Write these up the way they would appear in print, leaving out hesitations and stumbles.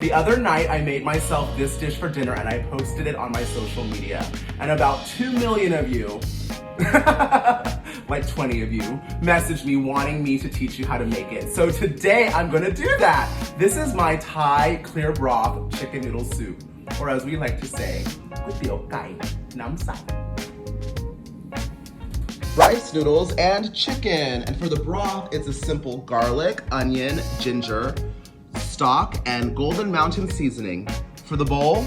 The other night, I made myself this dish for dinner and I posted it on my social media. And about 2 million of you, like 20 of you, messaged me wanting me to teach you how to make it. So today, I'm gonna do that. This is my Thai clear broth chicken noodle soup, or as we like to say, KWETIEW Gai Nam Sai. Rice noodles and chicken. And for the broth, it's a simple garlic, onion, ginger, stock, and Golden Mountain seasoning. For the bowl,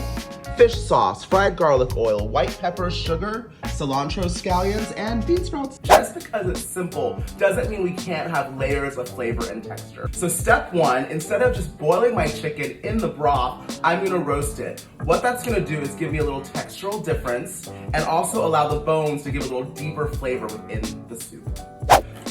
fish sauce, fried garlic oil, white pepper, sugar, cilantro, scallions, and bean sprouts. Just because it's simple doesn't mean we can't have layers of flavor and texture. So step one, instead of just boiling my chicken in the broth, I'm gonna roast it. What that's gonna do is give me a little textural difference and also allow the bones to give a little deeper flavor within the soup.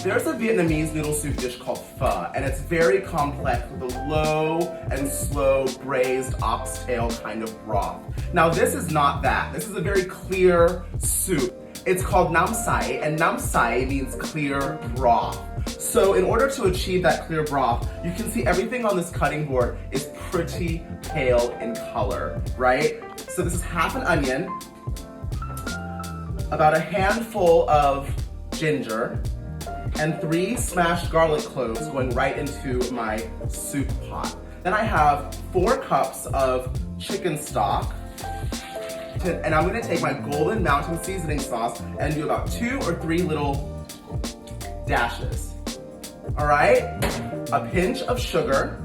There's a Vietnamese noodle soup dish called pho, and it's very complex with a low and slow braised oxtail kind of broth. Now this is not that. This is a very clear soup. It's called Nam Sai, and Nam Sai means clear broth. So in order to achieve that clear broth, you can see everything on this cutting board is pretty pale in color, right? So this is half an onion, about a handful of ginger, and 3 smashed garlic cloves going right into my soup pot. Then I have 4 cups of chicken stock, and I'm gonna take my Golden Mountain seasoning sauce and do about 2 or 3 little dashes. All right, a pinch of sugar.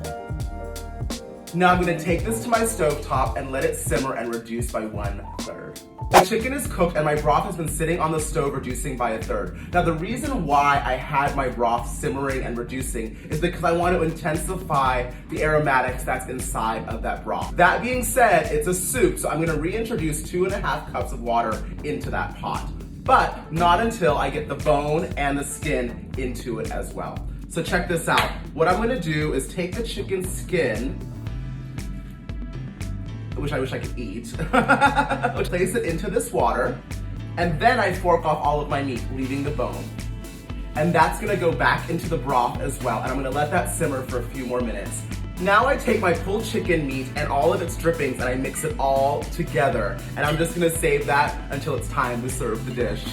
Now I'm gonna take this to my stovetop and let it simmer and reduce by 1/3. The chicken is cooked and my broth has been sitting on the stove reducing by 1/3. Now the reason why I had my broth simmering and reducing is because I want to intensify the aromatics that's inside of that broth. That being said, it's a soup, so I'm gonna reintroduce 2.5 cups of water into that pot. But not until I get the bone and the skin into it as well. So check this out. What I'm gonna do is take the chicken skin, which I wish I could eat, place it into this water, and then I fork off all of my meat, leaving the bone. And that's gonna go back into the broth as well, and I'm gonna let that simmer for a few more minutes. Now I take my pulled chicken meat and all of its drippings and I mix it all together, and I'm just gonna save that until it's time to serve the dish.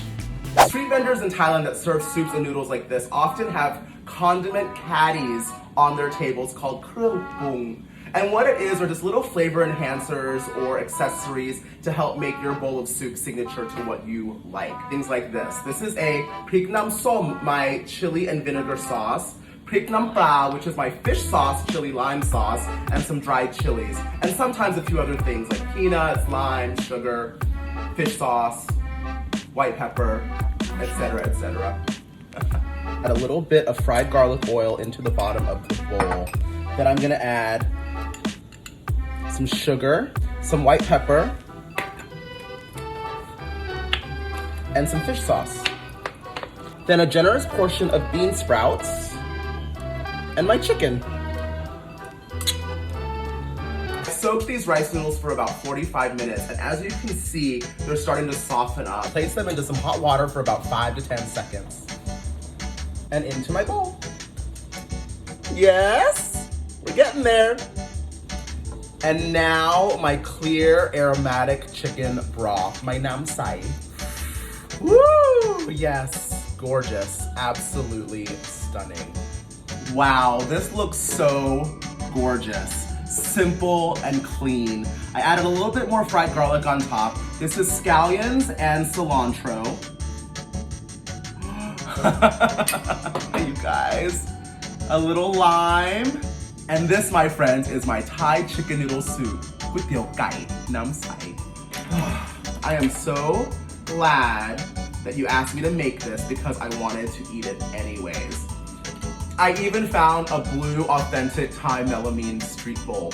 Street vendors in Thailand that serve soups and noodles like this often have condiment caddies on their tables called krung bung. And what it is are just little flavor enhancers or accessories to help make your bowl of soup signature to what you like. Things like this. This is a prik nam som, my chili and vinegar sauce, prik nam pra, which is my fish sauce, chili lime sauce, and some dried chilies. And sometimes a few other things like peanuts, lime, sugar, fish sauce, white pepper, etc., etc. Add a little bit of fried garlic oil into the bottom of the bowl. Then I'm gonna add some sugar, some white pepper, and some fish sauce. Then a generous portion of bean sprouts, and my chicken. Soak these rice noodles for about 45 minutes, and as you can see, they're starting to soften up. Place them into some hot water for about 5 to 10 seconds. And into my bowl. Yes, we're getting there. And now my clear aromatic chicken broth, my Nam Sai. Woo! Yes, gorgeous, absolutely stunning. Wow, this looks so gorgeous. Simple and clean. I added a little bit more fried garlic on top. This is scallions and cilantro. You guys, a little lime. And this, my friends, is my Thai chicken noodle soup, KWETIEW Gai Nam Sai. I am so glad that you asked me to make this because I wanted to eat it anyways. I even found a blue authentic Thai melamine street bowl.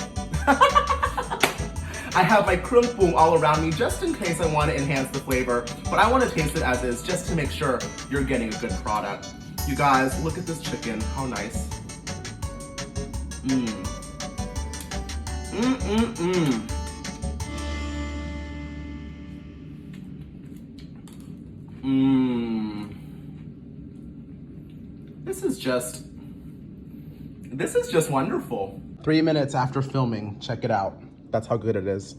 I have my krung bung all around me just in case I want to enhance the flavor, but I want to taste it as is just to make sure you're getting a good product. You guys, look at this chicken, how nice. Mmm. This is just This is just wonderful. 3 minutes after filming, check it out. That's how good it is.